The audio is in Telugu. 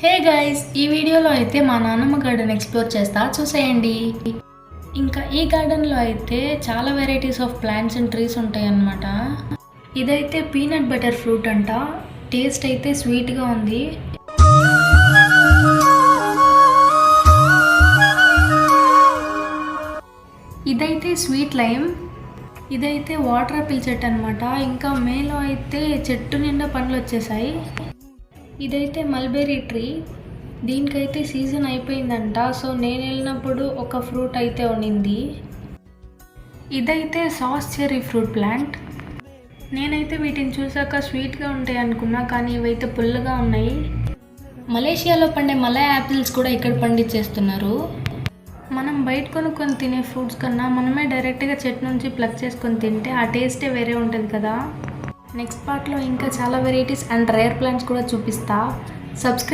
హే గైస్, ఈ వీడియోలో అయితే మా నాన్నమ్మ గార్డెన్ ఎక్స్ప్లోర్ చేస్తా, చూసేయండి. ఇంకా ఈ గార్డెన్లో అయితే చాలా varieties of plants and trees ఉంటాయి అన్నమాట. ఇదైతే పీనట్ బటర్ ఫ్రూట్ అంట. టేస్ట్ అయితే స్వీట్గా ఉంది. ఇదైతే స్వీట్ లైమ్. ఇదైతే వాటర్ ఆపిల్ చెట్టు అనమాట. ఇంకా మేలో అయితే చెట్టు నిండా పండ్లు వచ్చేసాయి. ఇదైతే మల్బెర్రీ ట్రీ. దీనికైతే సీజన్ అయిపోయిందంట. సో నేను వెళ్ళినప్పుడు ఒక ఫ్రూట్ అయితే ఉండింది. ఇదైతే సాస్ చెర్రీ ఫ్రూట్ ప్లాంట్. నేనైతే వీటిని చూసాక స్వీట్గా ఉంటాయి అనుకున్నా, కానీ ఇవైతే పుల్లగా ఉన్నాయి. మలేషియాలో పండే మలై యాపిల్స్ కూడా ఇక్కడ పండించేస్తున్నారు. మనం బయట కొనుక్కొని తినే ఫ్రూట్స్ కన్నా మనమే డైరెక్ట్గా చెట్టు నుంచి ప్లక్ చేసుకొని తింటే ఆ టేస్టే వేరే ఉంటుంది కదా. నెక్స్ట్ పార్ట్లో ఇంకా చాలా వెరైటీస్ అండ్ రేర్ ప్లాంట్స్ కూడా చూపిస్తా. సబ్స్క్రైబ్